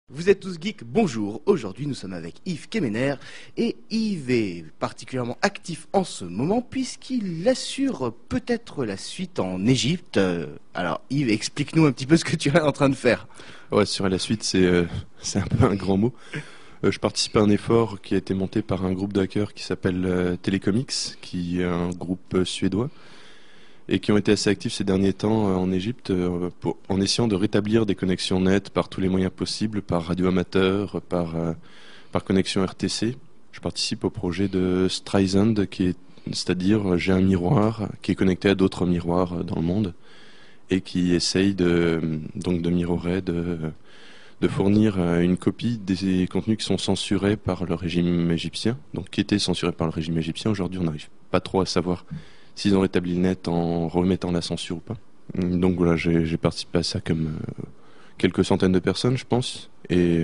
Vous êtes tous geeks, bonjour. Aujourd'hui, nous sommes avec Yves Kemener et Yves est particulièrement actif en ce moment puisqu'il assure peut-être la suite en Égypte. Alors Yves, explique-nous un petit peu ce que tu es en train de faire. Ouais, sur la suite, c'est un peu un grand mot. Je participe à un effort qui a été monté par un groupe de hackers qui s'appelle Telecomix, qui est un groupe suédois, et qui ont été assez actifs ces derniers temps en Égypte en essayant de rétablir des connexions nettes par tous les moyens possibles, par radio amateur, par connexion RTC. Je participe au projet de Streisand, c'est-à-dire j'ai un miroir qui est connecté à d'autres miroirs dans le monde et qui essaye donc de mirorer, de fournir une copie des contenus qui sont censurés par le régime égyptien, donc qui étaient censurés par le régime égyptien. Aujourd'hui, on n'arrive pas trop à savoir s'ils ont rétabli le net en remettant la censure ou pas. Donc voilà, j'ai participé à ça comme quelques centaines de personnes, je pense, et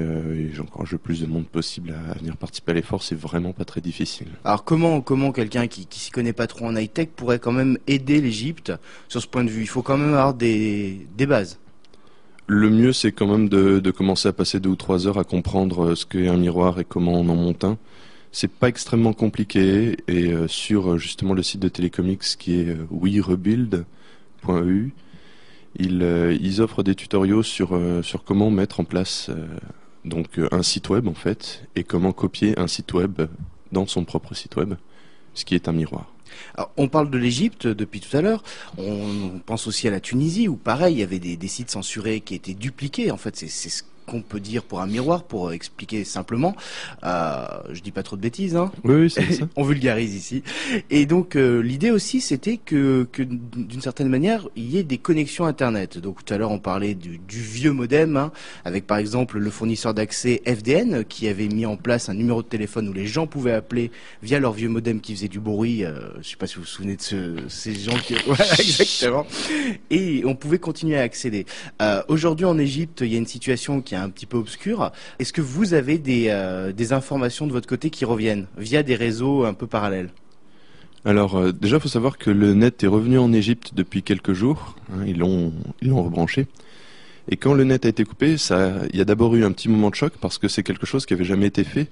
j'encourage le plus de monde possible à venir participer à l'effort. C'est vraiment pas très difficile. Alors comment quelqu'un qui s'y connaît pas trop en high-tech pourrait quand même aider l'Égypte sur ce point de vue? Il faut quand même avoir des bases. Le mieux, c'est quand même de commencer à passer 2 ou 3 heures à comprendre ce qu'est un miroir et comment on en monte un. C'est pas extrêmement compliqué et sur justement le site de Telecomix qui est werebuild.eu, ils offrent des tutoriaux sur comment mettre en place un site web en fait et comment copier un site web dans son propre site web, ce qui est un miroir. Alors, on parle de l'Égypte depuis tout à l'heure. On pense aussi à la Tunisie où pareil, il y avait des sites censurés qui étaient dupliqués. En fait, c'est ce qu'on peut dire pour un miroir, pour expliquer simplement. Je dis pas trop de bêtises, hein. Oui, c'est ça. On vulgarise ici. Et donc l'idée aussi, c'était que d'une certaine manière, il y ait des connexions Internet. Donc tout à l'heure, on parlait du vieux modem, hein, avec par exemple le fournisseur d'accès FDN qui avait mis en place un numéro de téléphone où les gens pouvaient appeler via leur vieux modem qui faisait du bruit. Je sais pas si vous vous souvenez de ces gens qui... Voilà, exactement. Et on pouvait continuer à accéder. Aujourd'hui en Égypte, il y a une situation qui est un petit peu obscure. Est-ce que vous avez des informations de votre côté qui reviennent via des réseaux un peu parallèles? Alors déjà, il faut savoir que le net est revenu en Égypte depuis quelques jours. Hein, ils l'ont rebranché. Et quand le net a été coupé, il y a d'abord eu un petit moment de choc parce que c'est quelque chose qui avait jamais été fait.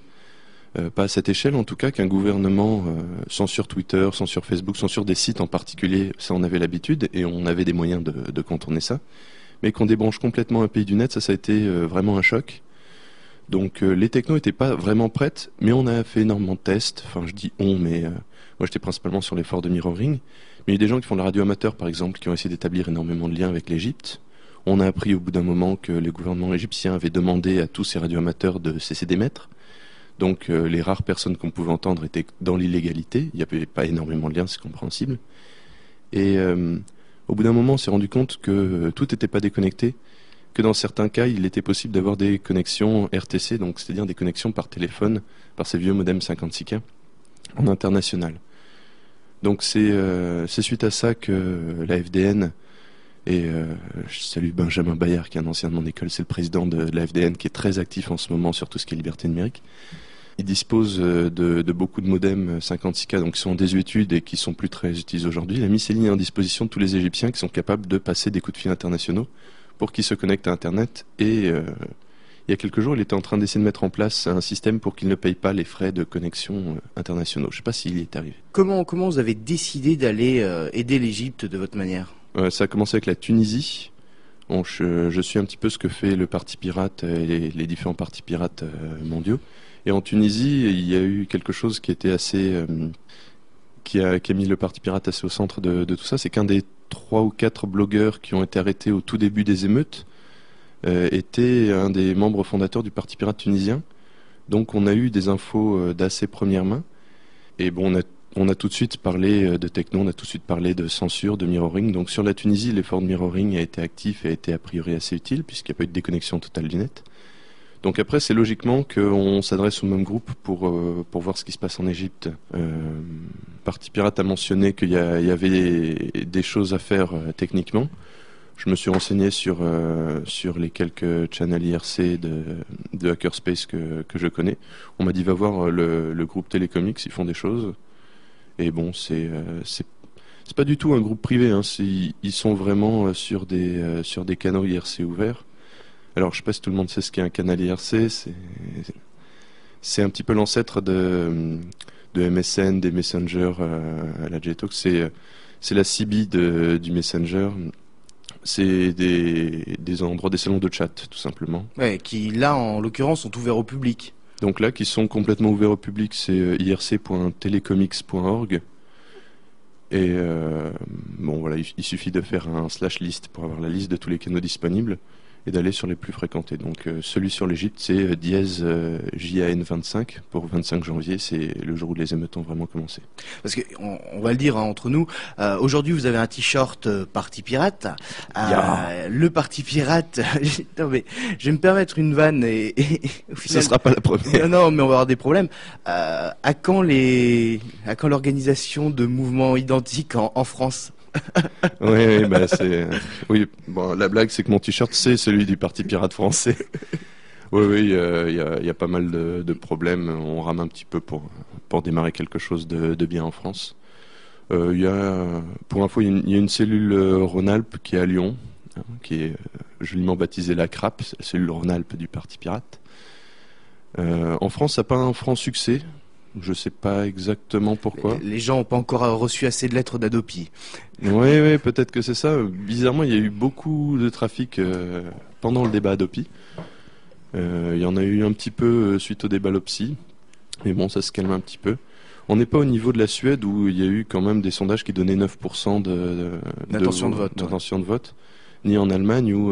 Pas à cette échelle en tout cas, qu'un gouvernement censure Twitter, censure Facebook, censure des sites en particulier, ça on avait l'habitude et on avait des moyens de contourner ça. Mais qu'on débranche complètement un pays du net, ça a été vraiment un choc. Donc les technos n'étaient pas vraiment prêtes, mais on a fait énormément de tests. Enfin, je dis on, mais moi j'étais principalement sur l'effort de mirroring. Mais il y a des gens qui font de la radio amateur, par exemple, qui ont essayé d'établir énormément de liens avec l'Égypte. On a appris au bout d'un moment que le gouvernement égyptien avait demandé à tous ces radioamateurs de cesser d'émettre. Donc les rares personnes qu'on pouvait entendre étaient dans l'illégalité. Il n'y avait pas énormément de liens, c'est compréhensible. Et au bout d'un moment, on s'est rendu compte que tout n'était pas déconnecté, que dans certains cas, il était possible d'avoir des connexions RTC, donc c'est-à-dire des connexions par téléphone, par ces vieux modems 56K, en international. Donc c'est suite à ça que la FDN, et je salue Benjamin Bayard, qui est un ancien de mon école, c'est le président de la FDN, qui est très actif en ce moment sur tout ce qui est liberté numérique. Il dispose de beaucoup de modems 56K, donc qui sont en désuétude et qui sont plus très utilisés aujourd'hui. Il a mis ces lignes à disposition de tous les Égyptiens qui sont capables de passer des coups de fil internationaux pour qu'ils se connectent à Internet. Et il y a quelques jours, il était en train d'essayer de mettre en place un système pour qu'ils ne payent pas les frais de connexion internationaux. Je ne sais pas s'il y est arrivé. Comment vous avez décidé d'aller aider l'Égypte de votre manière? Ça a commencé avec la Tunisie. Bon, je suis un petit peu ce que fait le Parti pirate et les différents partis pirates mondiaux. Et en Tunisie, il y a eu quelque chose qui était assez... qui a mis le Parti pirate assez au centre de tout ça. C'est qu'un des 3 ou 4 blogueurs qui ont été arrêtés au tout début des émeutes était un des membres fondateurs du Parti pirate tunisien. Donc on a eu des infos d'assez première main. Et bon, on a tout de suite parlé de techno, on a tout de suite parlé de censure, de mirroring. Donc sur la Tunisie, l'effort de mirroring a été actif et a été a priori assez utile puisqu'il n'y a pas eu de déconnexion totale du net. Donc après, c'est logiquement qu'on s'adresse au même groupe pour voir ce qui se passe en Égypte. Parti Pirate a mentionné qu'il y avait des choses à faire techniquement. Je me suis renseigné sur les quelques channels IRC de Hackerspace que je connais. On m'a dit va voir le groupe Telecomix, ils font des choses. Et bon, c'est pas du tout un groupe privé, hein. Ils sont vraiment sur des canaux IRC ouverts. Alors, je sais pas si tout le monde sait ce qu'est un canal IRC. C'est un petit peu l'ancêtre de MSN, des messengers à la JTalk. C'est la CB du Messenger. C'est des endroits, des salons de chat, tout simplement. Ouais, qui là, en l'occurrence, sont ouverts au public. Donc là, qui sont complètement ouverts au public, c'est irc.telecomics.org. Et bon, voilà, il suffit de faire un /list pour avoir la liste de tous les canaux disponibles et d'aller sur les plus fréquentés. Donc celui sur l'Égypte, c'est dièse JAN25 pour 25 janvier, c'est le jour où les émeutes ont vraiment commencé. Parce que on va le dire entre nous, aujourd'hui vous avez un t-shirt Parti Pirate. Le Parti Pirate, non mais je vais me permettre une vanne et au final, ça sera pas la première. Non, mais on va avoir des problèmes. À quand l'organisation de mouvements identiques en France? Oui, bah oui. Bon, la blague, c'est que mon t-shirt, c'est celui du Parti Pirate français. Oui, il y a pas mal de problèmes. On rame un petit peu pour démarrer quelque chose de bien en France. Pour info, il y a une cellule Rhône-Alpes qui est à Lyon, hein, qui est joliment baptisée la CRAP, la cellule Rhône-Alpes du Parti Pirate. En France, ça n'a pas un franc succès. Je sais pas exactement pourquoi. Les gens n'ont pas encore reçu assez de lettres d'Adopi. Oui, peut-être que c'est ça. Bizarrement, il y a eu beaucoup de trafic pendant le débat Adopi. Il y en a eu un petit peu suite au débat Lopsi. Mais bon, ça se calme un petit peu. On n'est pas au niveau de la Suède où il y a eu quand même des sondages qui donnaient 9% d'intention de vote. D'intention de vote. Ni en Allemagne où,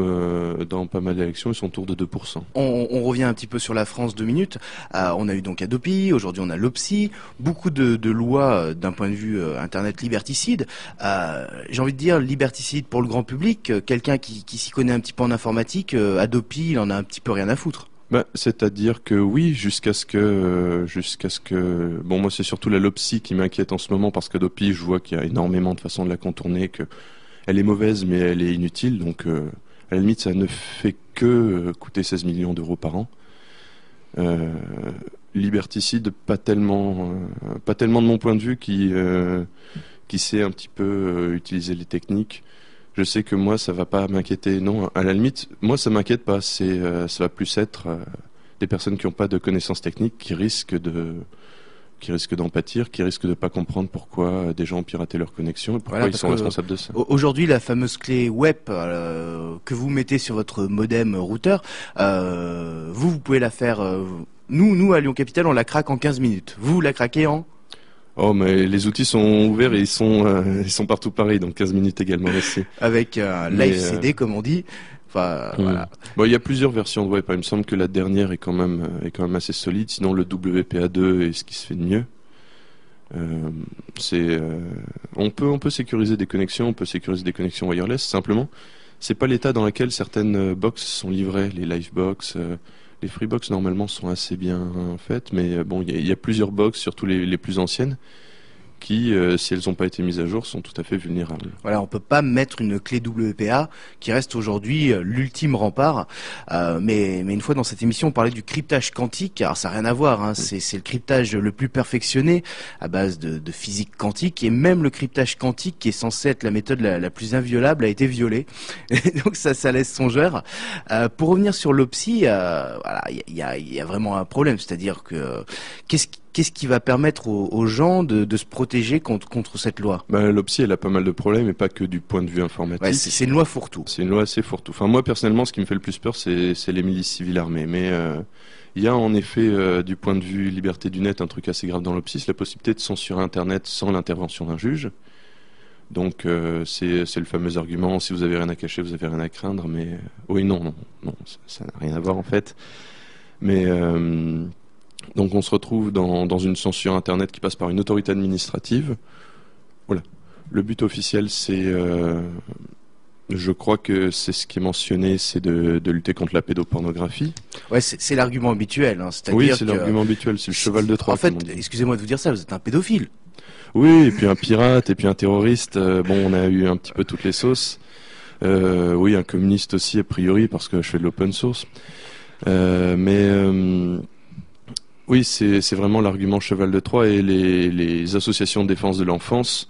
dans pas mal d'élections, ils sont autour de 2%. On revient un petit peu sur la France 2 minutes. On a eu donc Adopi, aujourd'hui on a l'Opsi, beaucoup de lois d'un point de vue Internet liberticide. J'ai envie de dire liberticide pour le grand public. Quelqu'un qui s'y connaît un petit peu en informatique, Adopi, il en a un petit peu rien à foutre. Bah, c'est-à-dire que oui, jusqu'à ce que, bon, moi c'est surtout la Lopsi qui m'inquiète en ce moment parce qu'Adopi, je vois qu'il y a énormément de façons de la contourner, que elle est mauvaise, mais elle est inutile. Donc, à la limite, ça ne fait que coûter 16 millions d'euros par an. Liberticide, pas tellement de mon point de vue, qui sait un petit peu utiliser les techniques. Je sais que moi, ça va pas m'inquiéter. Non, à la limite, moi, ça m'inquiète pas. Ça va plus être des personnes qui n'ont pas de connaissances techniques qui risquent d'en pâtir, qui risquent de pas comprendre pourquoi des gens ont piraté leur connexion et pourquoi ils sont responsables de ça. Aujourd'hui, la fameuse clé web que vous mettez sur votre modem routeur, vous pouvez la faire. Nous à Lyon Capital, on la craque en 15 minutes. Vous la craquez en? Oh, mais les outils sont ouverts et ils sont partout pareils, donc 15 minutes également aussi. Avec un live CD, comme on dit. Enfin, voilà. Bon, il y a plusieurs versions de web. Il me semble que la dernière est quand même assez solide. Sinon, le WPA2 est ce qui se fait de mieux. On peut sécuriser des connexions, on peut sécuriser des connexions wireless. Simplement, c'est pas l'état dans lequel certaines box sont livrées. Les Livebox, les Freebox normalement sont assez bien faites, mais bon, il y a plusieurs box, surtout les plus anciennes, qui, si elles n'ont pas été mises à jour, sont tout à fait vulnérables. Voilà, on peut pas mettre une clé WPA qui reste aujourd'hui l'ultime rempart. Mais une fois dans cette émission, on parlait du cryptage quantique. Alors ça n'a rien à voir, hein. C'est le cryptage le plus perfectionné à base de physique quantique. Et même le cryptage quantique, qui est censé être la méthode la plus inviolable, a été violé. Et donc ça laisse songeur. Pour revenir sur l'Opsi, voilà, il y a vraiment un problème. C'est-à-dire que qu'est-ce qui va permettre aux gens de se protéger contre cette loi? L'Opsi, elle a pas mal de problèmes, et pas que du point de vue informatique. Ouais, c'est une loi fourre-tout. C'est une loi assez fourre-tout. Enfin, moi, personnellement, ce qui me fait le plus peur, c'est les milices civiles armées. Mais il y a en effet, du point de vue liberté du net, un truc assez grave dans l'Opsi, c'est la possibilité de censurer Internet sans l'intervention d'un juge. Donc, c'est le fameux argument, si vous avez rien à cacher, vous avez rien à craindre. Mais oui, non, ça n'a rien à voir en fait. Mais donc on se retrouve dans une censure Internet qui passe par une autorité administrative. Voilà. Le but officiel, c'est, je crois que c'est ce qui est mentionné, c'est de lutter contre la pédopornographie. Ouais, c'est l'argument habituel. Hein. Oui, c'est l'argument habituel, c'est le cheval de Troie. En fait, excusez-moi de vous dire ça, vous êtes un pédophile. Oui, et puis un pirate, et puis un terroriste. Bon, on a eu un petit peu toutes les sauces. Oui, un communiste aussi, a priori, parce que je fais de l'open source. Oui, c'est vraiment l'argument cheval de Troie, et les associations de défense de l'enfance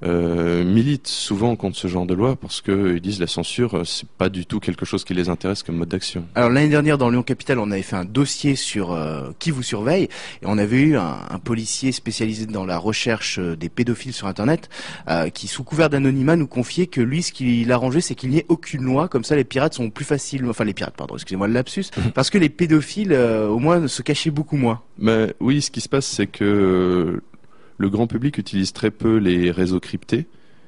militent souvent contre ce genre de loi parce qu'ils disent la censure, c'est pas du tout quelque chose qui les intéresse comme mode d'action. Alors l'année dernière dans Lyon Capitale, on avait fait un dossier sur qui vous surveille et on avait eu un policier spécialisé dans la recherche des pédophiles sur Internet qui, sous couvert d'anonymat, nous confiait que lui, ce qu'il arrangeait, c'est qu'il n'y ait aucune loi, comme ça les pirates sont plus faciles, enfin les pirates, pardon, excusez-moi le lapsus, parce que les pédophiles, au moins, se cachaient beaucoup moins. Mais oui, ce qui se passe, c'est que le grand public utilise très peu les réseaux cryptés,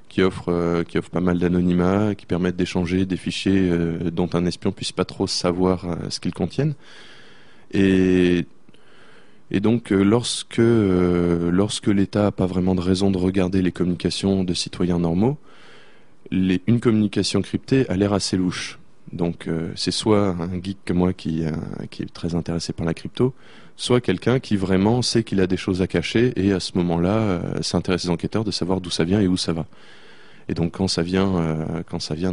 qui offrent pas mal d'anonymat, qui permettent d'échanger des fichiers dont un espion puisse pas trop savoir ce qu'ils contiennent. Et donc, lorsque l'État n'a pas vraiment de raison de regarder les communications de citoyens normaux, une communication cryptée a l'air assez louche. Donc, c'est soit un geek comme moi qui est très intéressé par la crypto, soit quelqu'un qui vraiment sait qu'il a des choses à cacher et à ce moment-là, ça intéresse les enquêteurs de savoir d'où ça vient et où ça va. Et donc, quand ça vient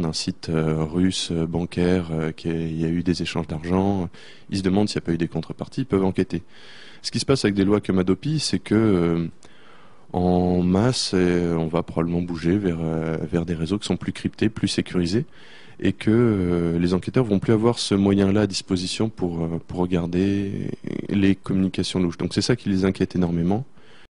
d'un site russe, bancaire, il y a eu des échanges d'argent, ils se demandent s'il n'y a pas eu des contreparties, ils peuvent enquêter. Ce qui se passe avec des lois comme Adopi, c'est que en masse, on va probablement bouger vers des réseaux qui sont plus cryptés, plus sécurisés, et que les enquêteurs vont plus avoir ce moyen-là à disposition pour regarder les communications louches. Donc c'est ça qui les inquiète énormément.